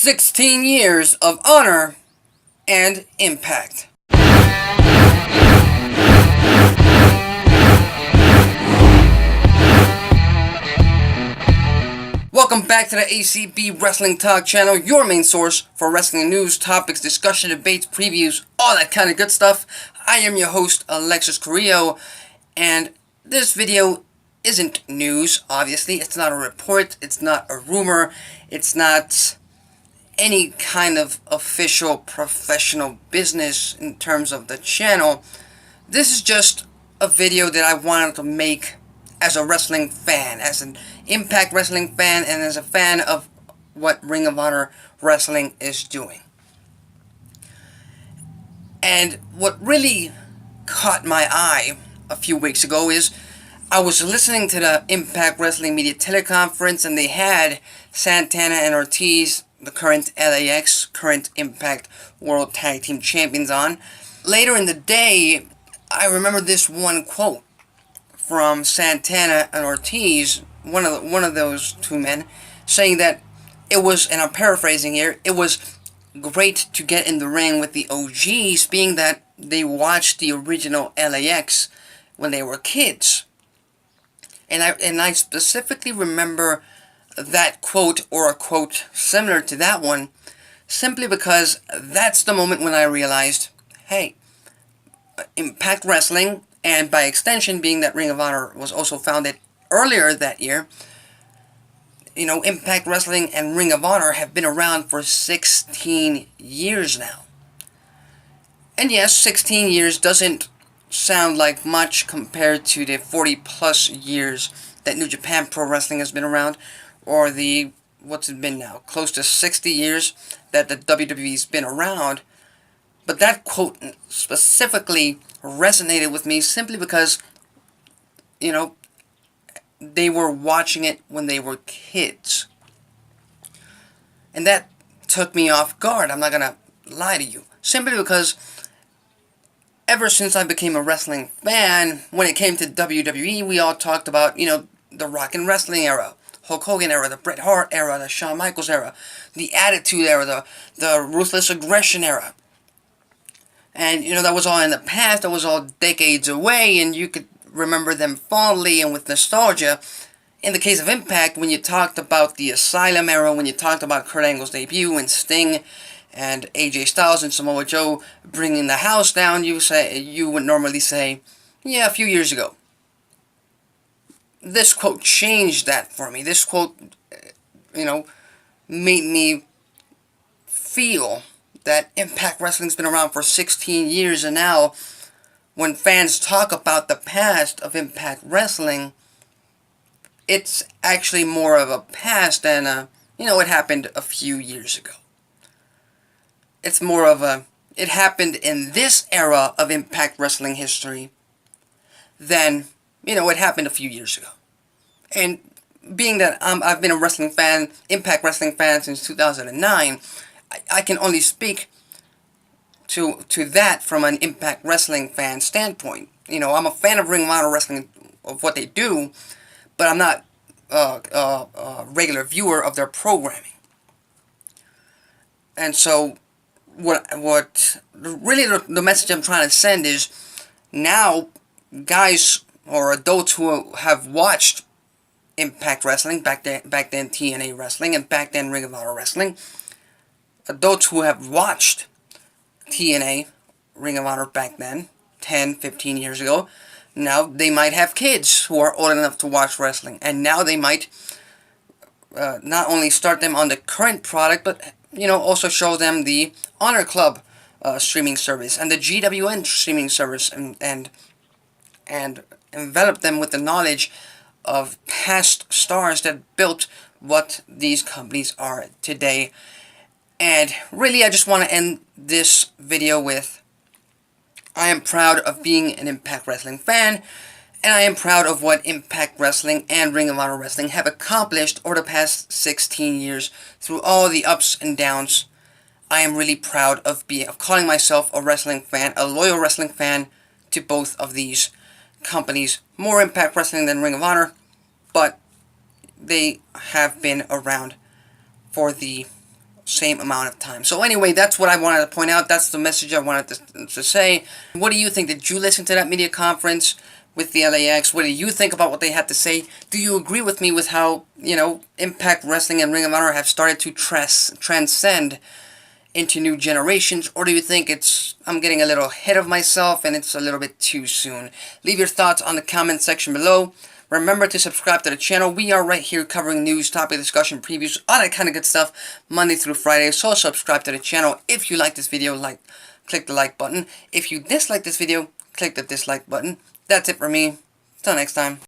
16 years of honor and impact. Welcome back to the ACB Wrestling Talk channel, your main source for wrestling news, topics, discussion, debates, previews, all that kind of good stuff. I am your host, Alexis Carrillo, and this video isn't news, obviously. It's not a report, it's not a rumor, it's not any kind of official professional business in terms of the channel. This is just a video that I wanted to make as a wrestling fan, as an Impact Wrestling fan, and as a fan of what Ring of Honor Wrestling is doing. And what really caught my eye a few weeks ago is I was listening to the Impact Wrestling Media Teleconference, and they had Santana and Ortiz, the current LAX, current Impact World Tag Team Champions, on. Later in the day, I remember this one quote from Santana and Ortiz, one of those two men, saying that it was, and I'm paraphrasing here, it was great to get in the ring with the OGs, being that they watched the original LAX when they were kids. And I specifically remember that quote, or a quote similar to that one, simply because that's the moment when I realized, hey, Impact Wrestling, and by extension, being that Ring of Honor was also founded earlier that year, you know, Impact Wrestling and Ring of Honor have been around for 16 years now. And yes, 16 years doesn't sound like much compared to the 40 plus years that New Japan Pro Wrestling has been around, or the, what's it been now, close to 60 years that the WWE's been around. But that quote specifically resonated with me simply because, you know, they were watching it when they were kids. And that took me off guard, I'm not gonna lie to you. Simply because ever since I became a wrestling fan, when it came to WWE, we all talked about, you know, the Rock and Wrestling era, Hulk Hogan era, the Bret Hart era, the Shawn Michaels era, the Attitude era, the Ruthless Aggression era. And, you know, that was all in the past, that was all decades away, and you could remember them fondly and with nostalgia. In the case of Impact, when you talked about the Asylum era, when you talked about Kurt Angle's debut, and Sting, and AJ Styles and Samoa Joe bringing the house down, you would normally say, yeah, a few years ago. This quote changed that for me. This quote, you know, made me feel that Impact Wrestling's been around for 16 years, and now when fans talk about the past of Impact Wrestling, it's actually more of a past than you know, it happened a few years ago. It's more of a, it happened in this era of Impact Wrestling history than, you know, it happened a few years ago. And being that I've been a wrestling fan, Impact Wrestling fan since 2009, I can only speak to that from an Impact Wrestling fan standpoint. You know, I'm a fan of Ring of Honor Wrestling, of what they do, but I'm not a regular viewer of their programming. And so, what really the message I'm trying to send is, now guys or adults who have watched Impact Wrestling, back then TNA Wrestling, and back then Ring of Honor Wrestling, adults who have watched TNA, Ring of Honor back then, 10, 15 years ago, now they might have kids who are old enough to watch wrestling, and now they might not only start them on the current product, but, you know, also show them the Honor Club streaming service and the GWN streaming service, and envelop them with the knowledge of past stars that built what these companies are today. And really, I just want to end this video with, I am proud of being an Impact Wrestling fan, and I am proud of what Impact Wrestling and Ring of Honor Wrestling have accomplished over the past 16 years through all the ups and downs. I am really proud of calling myself a wrestling fan, a loyal wrestling fan to both of these companies. More Impact Wrestling than Ring of Honor, but they have been around for the same amount of time. So anyway, that's what I wanted to point out. That's the message I wanted to say. What do you think? Did you listen to that media conference with the LAX? What do you think about what they had to say? Do you agree with me with how, Impact Wrestling and Ring of Honor have started to transcend into new generations? Or do you think I'm getting a little ahead of myself and it's a little bit too soon? Leave your thoughts on the comment section below. Remember to subscribe to the channel. We are right here covering news, topic discussion, previews, all that kind of good stuff, Monday through Friday. So subscribe to the channel. If you like this video, click the like button. If you dislike this video, click the dislike button. That's it for me. Till next time.